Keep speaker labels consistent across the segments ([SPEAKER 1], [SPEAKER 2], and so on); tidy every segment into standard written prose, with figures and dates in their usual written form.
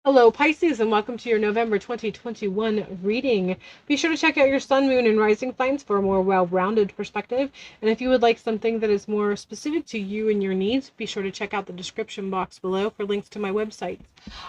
[SPEAKER 1] Hello, Pisces, and welcome to your November 2021 reading. Be sure to check out your sun, moon, and rising signs for a more well-rounded perspective. And if you would like something that is more specific to you and your needs, be sure to check out the description box below for links to my website.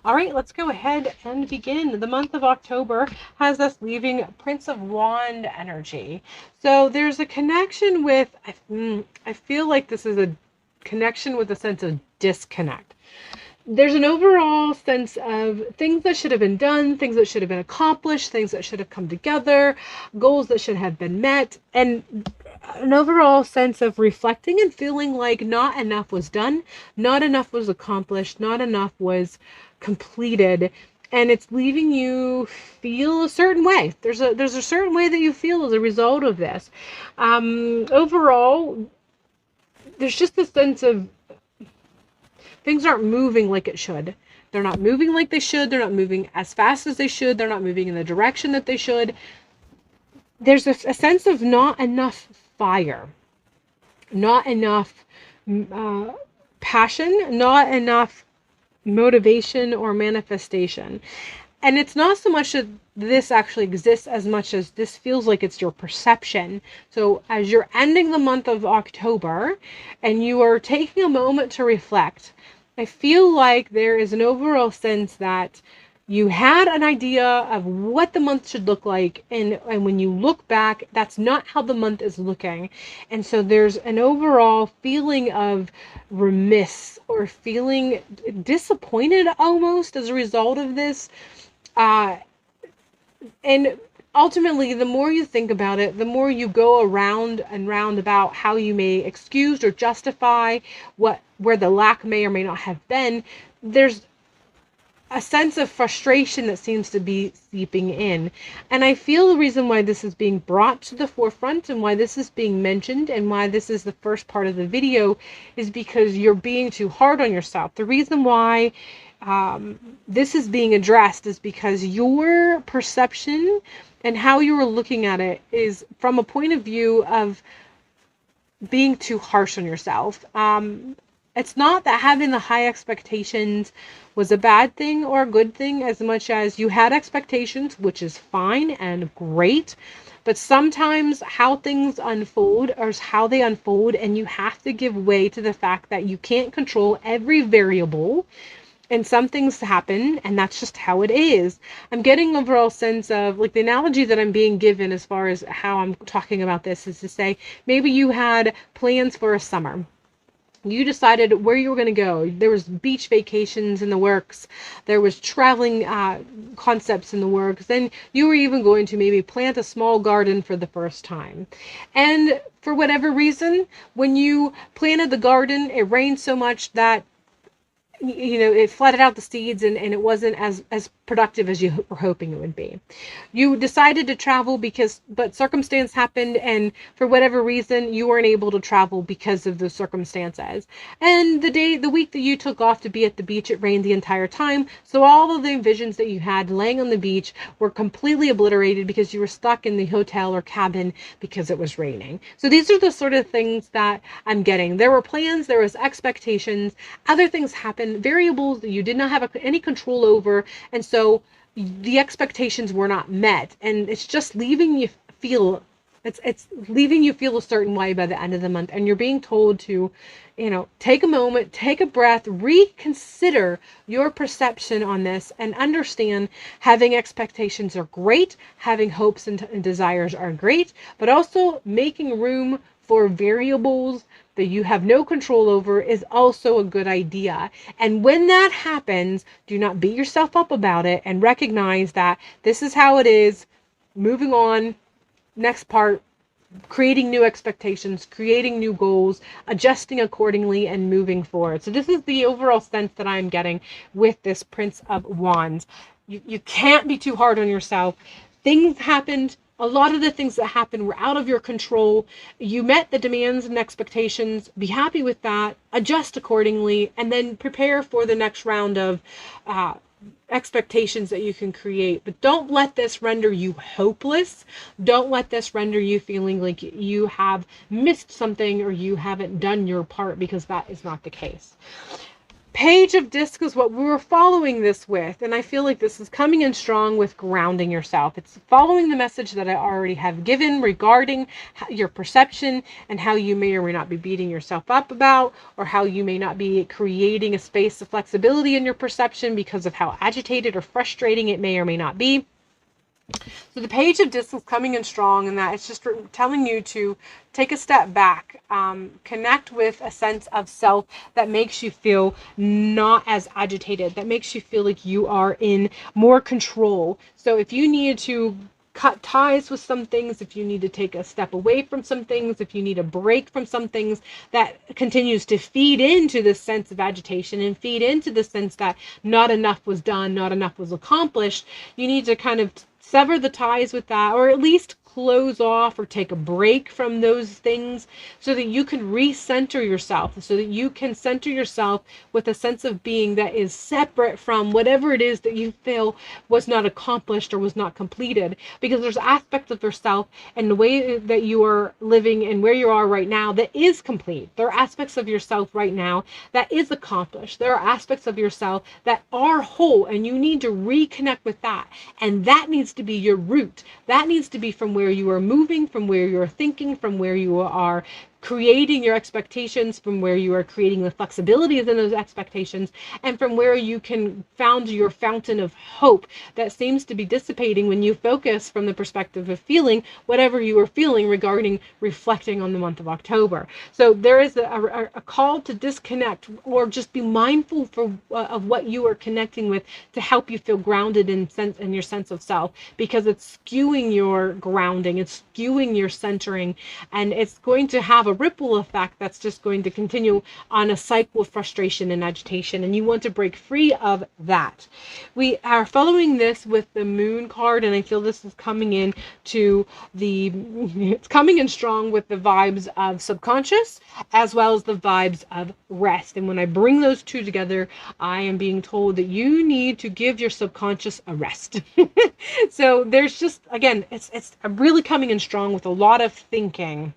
[SPEAKER 1] All right, let's go ahead and begin. The month of October has us leaving Prince of Wand energy. So there's a connection with, I feel like this is a connection with a sense of disconnect. There's an overall sense of things that should have been done, things that should have been accomplished, things that should have come together, goals that should have been met, and an overall sense of reflecting and feeling like not enough was done, not enough was accomplished, not enough was completed, and it's leaving you feel a certain way. There's a certain way that you feel as a result of this. Overall, there's just a sense of things aren't moving like it should. They're not moving like they should. They're not moving as fast as they should. They're not moving in the direction that they should. There's a sense of not enough fire, not enough passion, not enough motivation or manifestation. And it's not so much that this actually exists as much as this feels like it's your perception. So as you're ending the month of October and you are taking a moment to reflect, I feel like there is an overall sense that you had an idea of what the month should look like, and when you look back, that's not how the month is looking. And so there's an overall feeling of remiss or feeling disappointed almost as a result of this. And ultimately, the more you think about it, the more you go around and round about how you may excuse or justify where the lack may or may not have been. There's a sense of frustration that seems to be seeping in. And I feel the reason why this is being brought to the forefront and why this is being mentioned and why this is the first part of the video is because you're being too hard on yourself. The reason why this is being addressed is because your perception and how you are looking at it is from a point of view of being too harsh on yourself. It's not that having the high expectations was a bad thing or a good thing as much as you had expectations, which is fine and great. But sometimes how things unfold or how they unfold, and you have to give way to the fact that you can't control every variable. And some things happen, and that's just how it is. I'm getting overall sense of, like, the analogy that I'm being given as far as how I'm talking about this is to say, maybe you had plans for a summer. You decided where you were going to go. There was beach vacations in the works. There was traveling concepts in the works. Then you were even going to maybe plant a small garden for the first time. And for whatever reason, when you planted the garden, it rained so much that it flooded out the seeds, and it wasn't as productive as you were hoping it would be. You decided to travel but circumstance happened, and for whatever reason, you weren't able to travel because of the circumstances. And the week that you took off to be at the beach, it rained the entire time. So all of the visions that you had laying on the beach were completely obliterated because you were stuck in the hotel or cabin because it was raining. So these are the sort of things that I'm getting. There were plans, there was expectations, other things happened, variables that you did not have any control over, and so the expectations were not met, and it's just leaving you feel it's leaving you feel a certain way by the end of the month, and you're being told to take a moment, take a breath, reconsider your perception on this, and understand having expectations are great, having hopes and desires are great, but also making room for variables that you have no control over is also a good idea. And when that happens, do not beat yourself up about it and recognize that this is how it is. Moving on, next part, creating new expectations, creating new goals, adjusting accordingly, and moving forward. So this is the overall sense that I'm getting with this Prince of Wands. You can't be too hard on yourself. Things happened. A lot of the things that happened were out of your control. You met the demands and expectations. Be happy with that. Adjust accordingly, and then prepare for the next round of expectations that you can create. But don't let this render you hopeless. Don't let this render you feeling like you have missed something or you haven't done your part, because that is not the case. Page of Disc is what we were following this with, and I feel like this is coming in strong with grounding yourself. It's following the message that I already have given regarding your perception and how you may or may not be beating yourself up about, or how you may not be creating a space of flexibility in your perception because of how agitated or frustrating it may or may not be. So the Page of Disc is coming in strong, and that it's just telling you to take a step back, connect with a sense of self that makes you feel not as agitated, that makes you feel like you are in more control. So if you need to cut ties with some things, if you need to take a step away from some things, if you need a break from some things, that continues to feed into this sense of agitation and feed into the sense that not enough was done, not enough was accomplished, you need to kind of sever the ties with that, or at least close off or take a break from those things so that you can recenter yourself, so that you can center yourself with a sense of being that is separate from whatever it is that you feel was not accomplished or was not completed. Because there's aspects of yourself and the way that you are living and where you are right now that is complete. There are aspects of yourself right now that is accomplished. There are aspects of yourself that are whole, and you need to reconnect with that. And that needs to be your root. That needs to be from where you are moving, from where you are thinking, from where you are creating your expectations, from where you are creating the flexibility within those expectations, and from where you can found your fountain of hope that seems to be dissipating when you focus from the perspective of feeling whatever you are feeling regarding reflecting on the month of October. So there is a call to disconnect, or just be mindful of what you are connecting with to help you feel grounded in your sense of self, because it's skewing your grounding, it's skewing your centering, and it's going to have a ripple effect that's just going to continue on a cycle of frustration and agitation, and you want to break free of that. We are following this with the Moon card, and I feel this is coming in to it's coming in strong with the vibes of subconscious as well as the vibes of rest. And when I bring those two together, I am being told that you need to give your subconscious a rest. So there's just, again, it's really coming in strong with a lot of thinking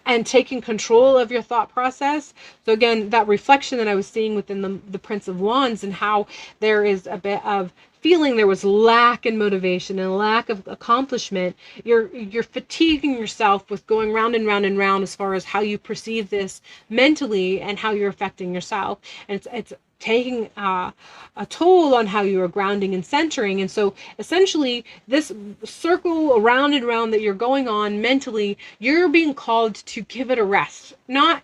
[SPEAKER 1] and taking control of your thought process. So again, that reflection that I was seeing within the Prince of Wands, and how there is a bit of feeling there was lack in motivation and lack of accomplishment. You're fatiguing yourself with going round and round and round as far as how you perceive this mentally and how you're affecting yourself. And it's taking a toll on how you are grounding and centering. And so essentially this circle around and around that you're going on mentally, you're being called to give it a rest, not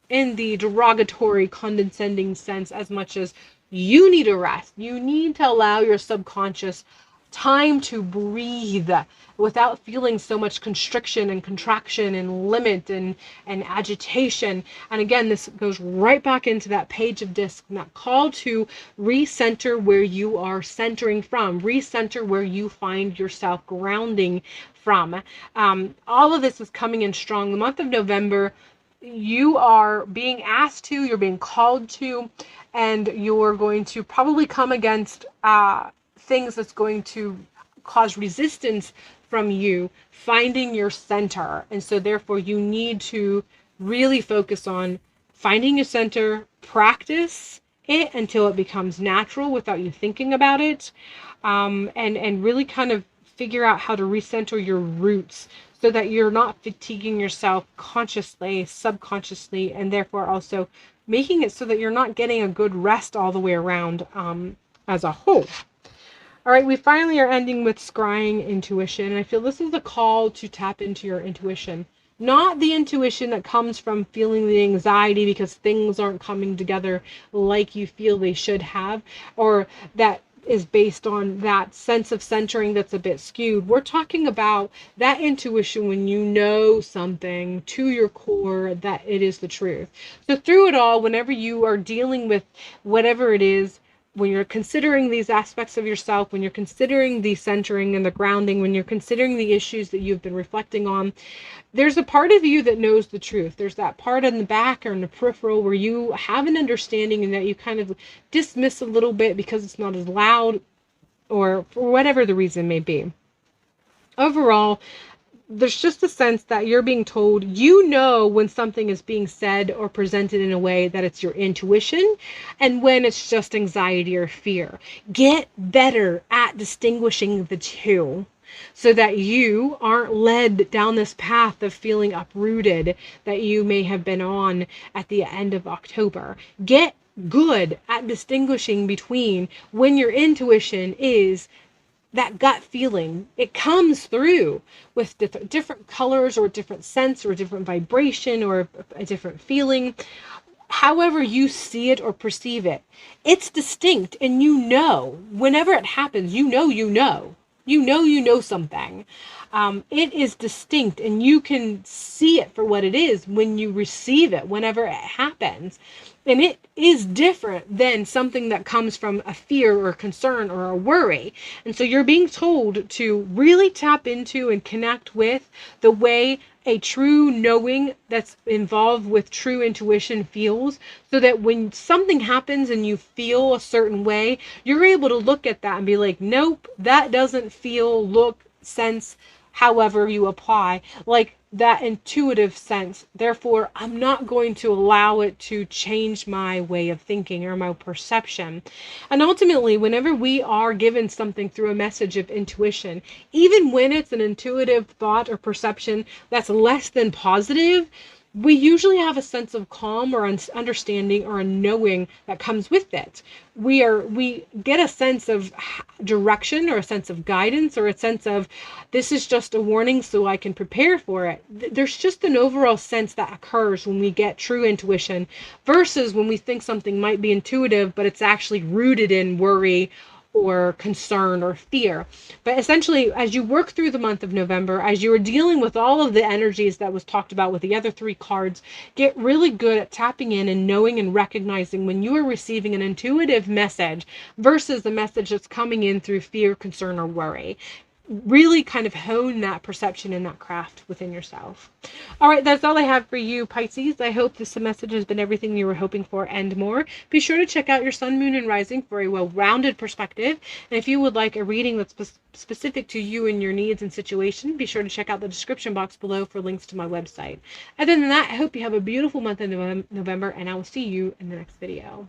[SPEAKER 1] in the derogatory, condescending sense as much as you need a rest. You need to allow your subconscious time to breathe without feeling so much constriction and contraction and limit and agitation. And again, this goes right back into that Page of Disc, and that call to recenter where you are centering from, recenter where you find yourself grounding from. All of this is coming in strong. The month of November, you are being asked to, you're being called to, and you're going to probably come against things that's going to cause resistance from you finding your center. And so therefore you need to really focus on finding your center, practice it until it becomes natural without you thinking about it, and really kind of figure out how to recenter your roots so that you're not fatiguing yourself consciously, subconsciously, and therefore also making it so that you're not getting a good rest all the way around as a whole. All right, we finally are ending with scrying intuition. And I feel this is a call to tap into your intuition. Not the intuition that comes from feeling the anxiety because things aren't coming together like you feel they should have, or that is based on that sense of centering that's a bit skewed. We're talking about that intuition when you know something to your core that it is the truth. So through it all, whenever you are dealing with whatever it is, when you're considering these aspects of yourself, when you're considering the centering and the grounding, when you're considering the issues that you've been reflecting on, there's a part of you that knows the truth. There's that part in the back or in the peripheral where you have an understanding and that you kind of dismiss a little bit because it's not as loud, or for whatever the reason may be. Overall, there's just a sense that you're being told, you know, when something is being said or presented in a way that it's your intuition and when it's just anxiety or fear. Get better at distinguishing the two so that you aren't led down this path of feeling uprooted that you may have been on at the end of October. Get good at distinguishing between when your intuition is that gut feeling. It comes through with different colors or different scents or a different vibration or a different feeling. However you see it or perceive it, it's distinct, and you know, whenever it happens, you know something. It is distinct, and you can see it for what it is when you receive it, whenever it happens. And it is different than something that comes from a fear or a concern or a worry. And so you're being told to really tap into and connect with the way a true knowing that's involved with true intuition feels, so that when something happens and you feel a certain way, you're able to look at that and be like, nope, that doesn't feel, look, sense, however you apply, like that intuitive sense. Therefore, I'm not going to allow it to change my way of thinking or my perception. And ultimately, whenever we are given something through a message of intuition, even when it's an intuitive thought or perception that's less than positive, we usually have a sense of calm or understanding or a knowing that comes with it. We get a sense of direction or a sense of guidance or a sense of, this is just a warning so I can prepare for it. There's just an overall sense that occurs when we get true intuition versus when we think something might be intuitive, but it's actually rooted in worry or concern or fear. But essentially, as you work through the month of November, as you are dealing with all of the energies that was talked about with the other 3 cards, get really good at tapping in and knowing and recognizing when you are receiving an intuitive message versus a message that's coming in through fear, concern, or worry. Really kind of hone that perception and that craft within yourself. All right, that's all I have for you, Pisces. I hope this message has been everything you were hoping for and more. Be sure to check out your sun, moon, and rising for a well-rounded perspective. And if you would like a reading that's specific to you and your needs and situation, be sure to check out the description box below for links to my website. Other than that, I hope you have a beautiful month in November, and I will see you in the next video.